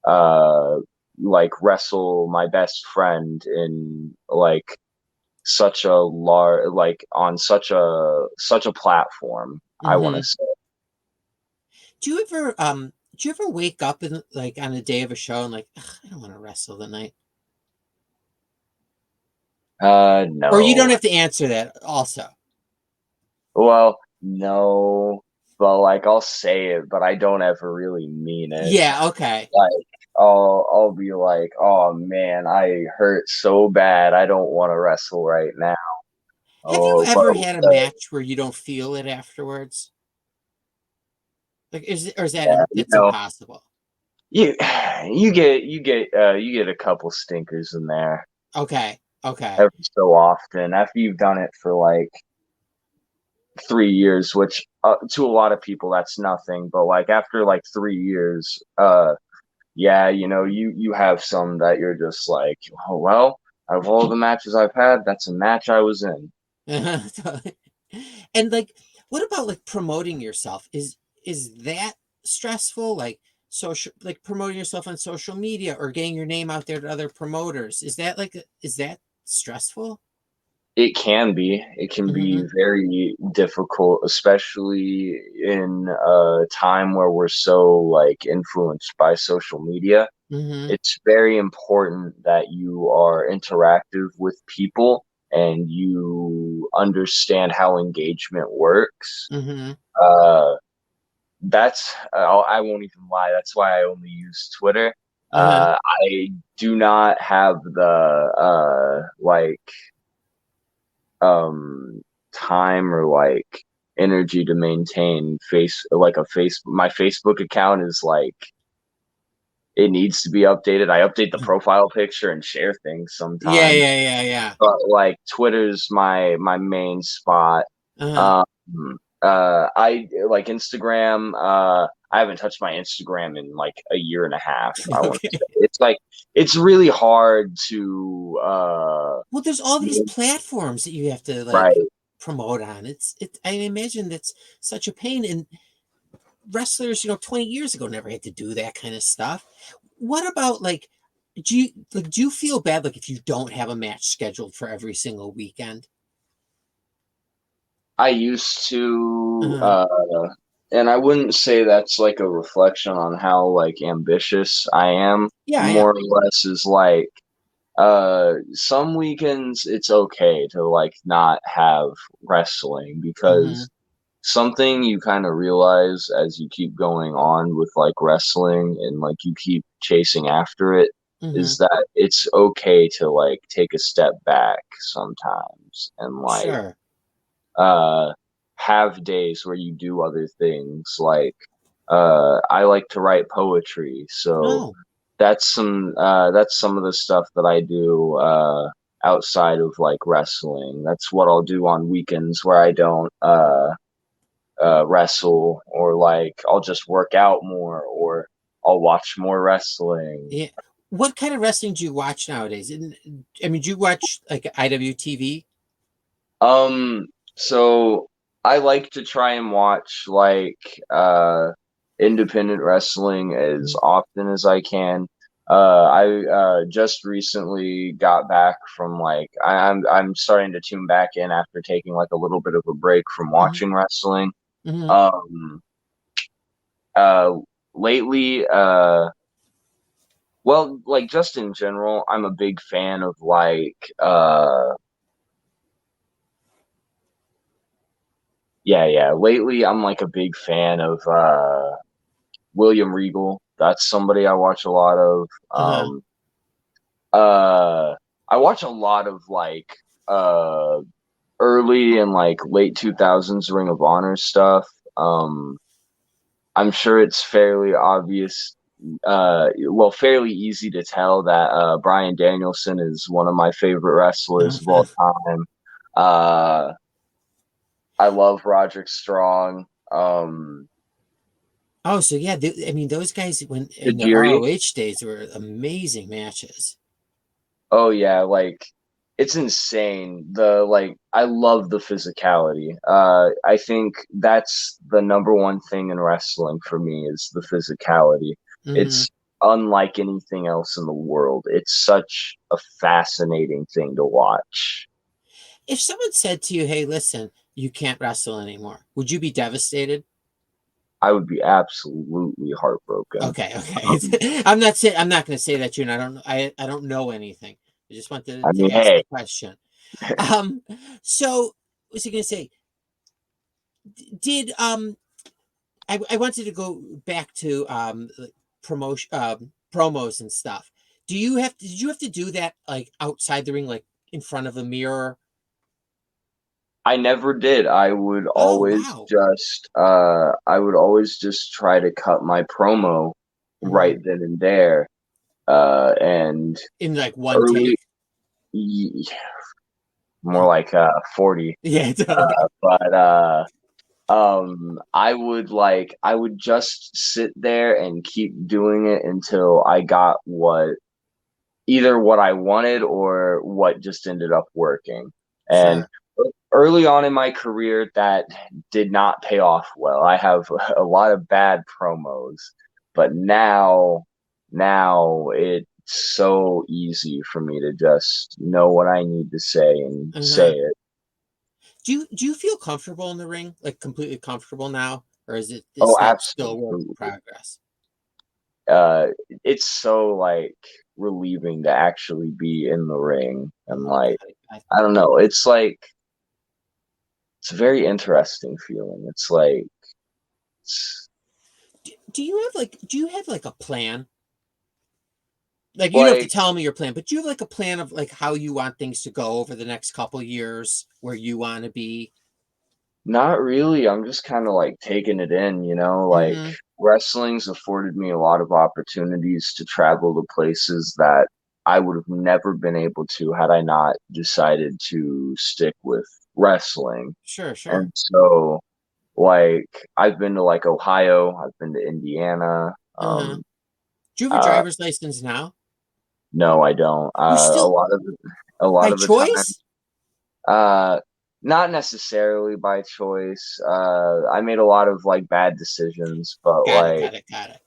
C: uh like wrestle my best friend in like such a large like on such a platform, I want
B: Mm-hmm.
C: to say.
B: Do you ever wake up in like on the day of a show and like, "Ugh, I don't want to wrestle tonight." Or you don't
C: No.
B: have to answer that also.
C: Well, no, but like I'll say it, but I don't ever really mean it.
B: Yeah, okay.
C: Like I'll be like, oh man, I hurt so bad. I don't want to wrestle right now.
B: Have you
C: Oh, but
B: ever had a match where you don't feel it afterwards? Like, is that
C: yeah,
B: it's impossible?
C: you you get a couple stinkers in there
B: Okay, okay.
C: every so often after you've done it for like 3 years, which to a lot of people that's nothing, but like after like 3 years, yeah, you have some that you're just like, oh well, out of all the matches I've had, that's a match I was in.
B: And like, what about like promoting yourself? Is that stressful? Like social, like promoting yourself on social media or getting your name out there to other promoters. Is that stressful?
C: It can be. It can be
B: Mm-hmm.
C: very difficult, especially in a time where we're so like influenced by social media.
B: Mm-hmm.
C: It's very important that you are interactive with people and you understand how engagement works.
B: Mm-hmm.
C: Uh, I won't even lie. That's why I only use Twitter.
B: Uh-huh.
C: I do not have the like time or like energy to maintain my Facebook account is like it needs to be updated. I update the profile picture and share things
B: Yeah,
C: sometimes,
B: yeah, yeah, yeah.
C: but like Twitter's my main spot.
B: Uh-huh.
C: um I like Instagram. I haven't touched my Instagram in like a year and a half. I want to
B: Okay.
C: say it's really hard to
B: Well, there's all these platforms that you have to like
C: right.
B: promote on. I imagine that's such a pain. And wrestlers, 20 years ago never had to do that kind of stuff. What about like do you feel bad like if you don't have a match scheduled for every single weekend?
C: I used to,
B: Uh-huh.
C: and I wouldn't say that's like a reflection on how like ambitious I am.
B: Yeah, yeah.
C: More or less is like, some weekends it's okay to like not have wrestling
B: Mm-hmm.
C: because something you kind of realize as you keep going on with like wrestling and like you keep chasing after it
B: Mm-hmm.
C: is that it's okay to like take a step back sometimes and like
B: Sure.
C: uh, have days where you do other things. Like I like to write poetry, so
B: Oh.
C: that's some of the stuff that I do outside of like wrestling. That's what I'll do on weekends where I don't wrestle, or like I'll just work out more, or I'll watch more wrestling.
B: Yeah. What kind of wrestling do you watch nowadays? I mean, do you watch like IWTV?
C: Um, so I like to try and watch like independent wrestling as often as I can. I just recently got back from like I'm starting to tune back in after taking like a little bit of a break from
B: Mm-hmm.
C: watching wrestling.
B: Mm-hmm.
C: Um, uh, lately, well, like just in general, I'm a big fan of like yeah. Lately, I'm like a big fan of William Regal. That's somebody I watch a lot of.
B: Uh-huh.
C: Uh, I watch a lot of like uh, early and like late 2000s Ring of Honor stuff. Um, I'm sure it's fairly obvious, well, fairly easy to tell that Bryan Danielson is one of my favorite wrestlers of all time. Uh, I love Roderick Strong.
B: Oh, so yeah, I mean, those guys when in their
C: Tajiri.
B: ROH days were amazing matches.
C: Oh yeah, like it's insane. The like I love the physicality. I think that's the number one thing in wrestling for me is the physicality.
B: Hmm.
C: It's unlike anything else in the world. It's such a fascinating thing to watch.
B: If someone said to you, "Hey, listen, you can't wrestle anymore," would you be devastated?
C: I would be absolutely heartbroken.
B: Okay,
C: Um,
B: okay. I'm not going to say that to you, and I don't know anything. I just wanted
C: I
B: to
C: mean,
B: ask the
C: hey,
B: question. So what was I going to say? Did I wanted to go back to like promotion promos and stuff. Did you have to do that like outside the ring, like in front of a mirror?
C: I never did.
B: Oh wow.
C: I would always just try to cut my promo
B: Mhm.
C: right then and there. And
B: In like one
C: early,
B: take.
C: y- more like 40.
B: Yeah.
C: But I would just sit there and keep doing it until I got either what I wanted or what just ended up working. And
B: Sure.
C: early on in my career, that did not pay off well. I have a lot of bad promos, but now it's so easy for me to just know what I need to say and say
B: Uh-huh.
C: it.
B: Do you feel comfortable in the ring? Like completely comfortable now? Or is
C: Oh,
B: that still a work in
C: absolutely.
B: progress?
C: uh it's so like relieving to actually be in the ring and
B: Oh
C: like
B: God.
C: I don't know, it's a very interesting feeling. It's like
B: Do you have like a plan? Like you don't have to
C: like
B: tell me your plan, but do you have like a plan of like how you want things to go over the next couple years, where you want to be?
C: not really. I'm just kind of like taking it in, like
B: Mm-hmm.
C: wrestling's afforded me a lot of opportunities to travel to places that I would have never been able to had I not decided to stick with wrestling.
B: Sure, sure.
C: And so like I've been to like Ohio, I've been to Indiana.
B: Uh-huh. Do you have a
C: Uh,
B: driver's license now?
C: no, I don't.
B: You
C: A
B: still
C: lot of
B: by
C: the time,
B: choice?
C: uh, not necessarily by choice. I made a lot of like bad decisions, but
B: Got it,
C: like,
B: got it, got it.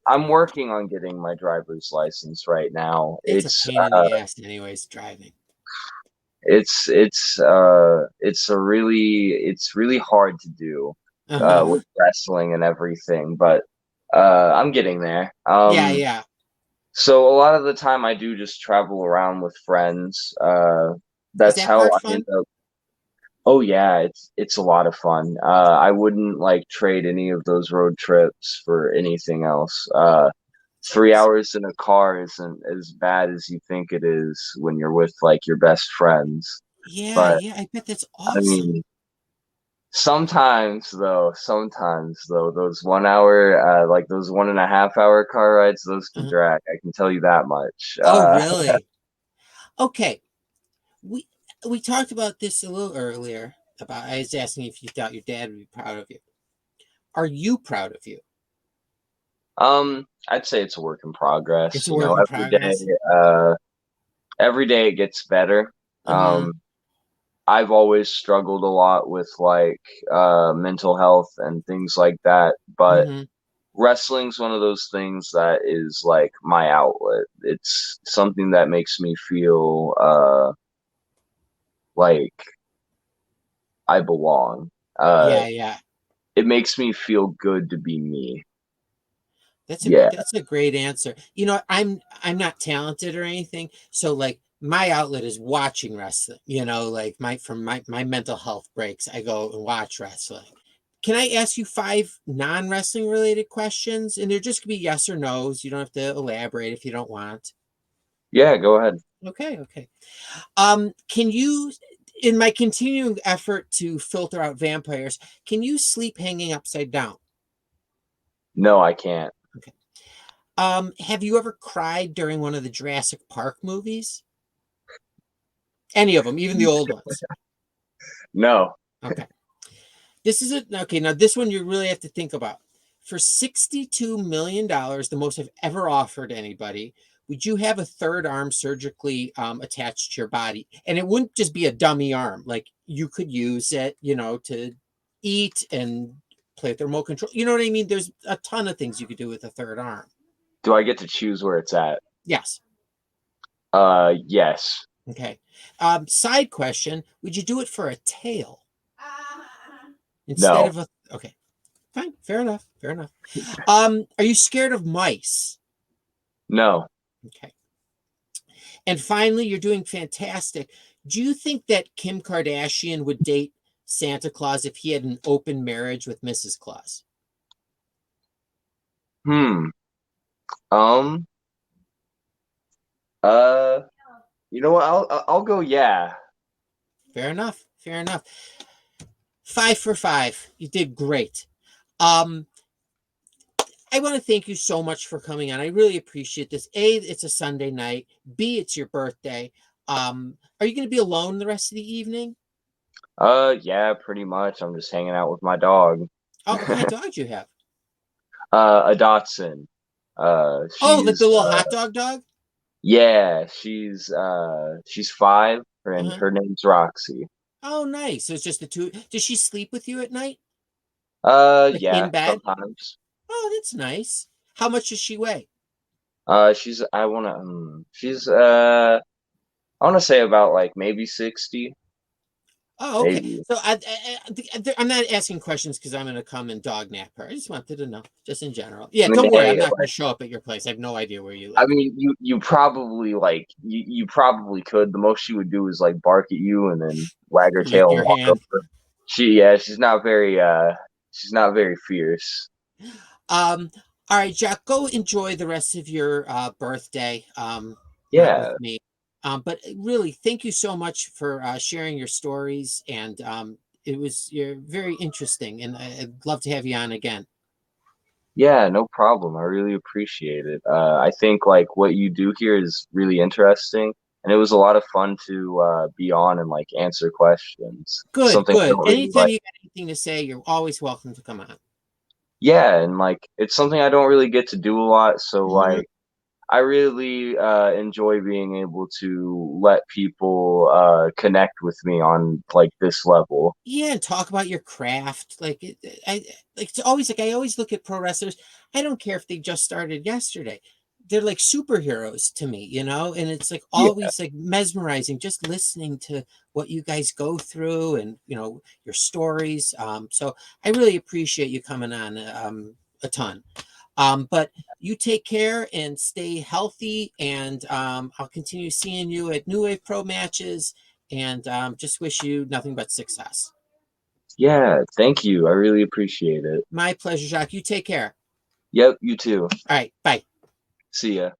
C: I'm working on getting my driver's license right now.
B: It's a pain in the ass anyways, driving.
C: It's really hard to do,
B: Uh-huh.
C: with wrestling and everything, but, I'm getting there.
B: Yeah, yeah.
C: So a lot of the time I do just travel around with friends.
B: Is
C: That's
B: that
C: how
B: part
C: I
B: fun?
C: end up. Oh yeah, it's a lot of fun. I wouldn't like trade any of those road trips for anything else. 3 hours in a car isn't as bad as you think it is when you're with like your best friends.
B: Yeah,
C: But
B: yeah, I bet that's
C: I
B: awesome.
C: mean, sometimes though, those 1 hour, like those 1.5 hour car rides, those can
B: Uh-huh.
C: drag. I can tell you that much.
B: Oh, really? Okay. We we talked about this a little earlier about I was asking if you thought your dad would be proud of you. Are you proud of you?
C: I'd say it's a work in progress.
B: It's a work in progress.
C: Uh, every day it gets better.
B: Mm-hmm.
C: Um, I've always struggled a lot with like mental health and things like that, but
B: Mm-hmm.
C: wrestling's one of those things that is like my outlet. It's something that makes me feel like I belong. Uh,
B: Yeah, yeah.
C: it makes me feel good to be me.
B: That's a
C: Yeah.
B: that's a great answer. I'm not talented or anything, so like my outlet is watching wrestling. Like my mental health breaks, I go and watch wrestling. Can I ask you five non-wrestling related questions? And they're just gonna be yes or no's. You don't have to elaborate if you don't want.
C: Yeah, go ahead.
B: Okay, okay. Can you, in my continuing effort to filter out vampires, can you sleep hanging upside down?
C: No, I can't.
B: Okay. Have you ever cried during one of the Jurassic Park movies? Any of them, even the old ones.
C: No.
B: Okay. This is it. Okay, now this one you really have to think about. For $62 million, the most I've ever offered anybody, would you have a third arm surgically attached to your body? And it wouldn't just be a dummy arm. Like you could use it, to eat and play with the remote control. You know what I mean? There's a ton of things you could do with a third arm.
C: Do I get to choose where it's at?
B: Yes.
C: Yes.
B: Okay. Side question: would you do it for a tail instead
C: No.
B: of a? Okay, fine. Fair enough. Fair enough. Are you scared of mice?
C: No.
B: Okay. And finally, you're doing fantastic. Do you think that Kim Kardashian would date Santa Claus if he had an open marriage with Mrs. Claus?
C: Hmm. Um. Uh. You know what? I'll go. Yeah.
B: Fair enough. Fair enough. 5 for 5. You did great. Um, I want to thank you so much for coming on. I really appreciate this. A, it's a Sunday night. B, it's your birthday. Are you going to be alone the rest of the evening?
C: Yeah. Pretty much. I'm just hanging out with my dog.
B: Oh, what kind of dog do you have?
C: A Dotson.
B: Oh, like the
C: She's
B: little hot dog?
C: yeah. She's 5, and
B: Uh-huh.
C: her name's Roxy.
B: Oh, nice. So it's just the two. Does she sleep with you at night? Like in
C: Yeah.
B: bed?
C: Sometimes.
B: Oh, that's nice. How much does she weigh?
C: She's. I wanna say about like maybe 60,
B: Oh, okay.
C: maybe.
B: So I'm not asking questions because I'm going to come and dog nap her. I just wanted to know, just in general. Yeah,
C: I mean,
B: don't worry. I'm
C: hey,
B: not going to show up at your place. I have no idea where you
C: I
B: live.
C: mean, you probably like you probably could. The most she would do is like bark at you and then wag her
B: Lick
C: tail and
B: your
C: walk
B: hand.
C: over. She's not very fierce.
B: Um, all right, Jack, go enjoy the rest of your birthday. Not with
C: Yeah,
B: me. But really, thank you so much for sharing your stories, and you're very interesting, and I'd love to have you on again.
C: yeah, no problem. I really appreciate it. I think like what you do here is really interesting, and it was a lot of fun to be on and like answer questions.
B: Good,
C: Something I
B: good.
C: don't really
B: Anytime
C: like.
B: you got anything to say, you're always welcome to come on.
C: Yeah, and like it's something I don't really get to do a lot, so
B: Mhm.
C: like I really enjoy being able to let people connect with me on like this level.
B: Yeah, and talk about your craft. I like it's always like I always look at pro wrestlers. I don't care if they just started yesterday. They're like superheroes to me, and it's like
C: Yeah,
B: always like mesmerizing just listening to what you guys go through and your stories. So I really appreciate you coming on a ton. But you take care and stay healthy, and I'll continue seeing you at New Wave Pro matches, and just wish you nothing but success.
C: yeah. Thank you. I really appreciate it.
B: My pleasure, Jacques. You take care.
C: Yep, you too.
B: All right. Bye.
C: See ya.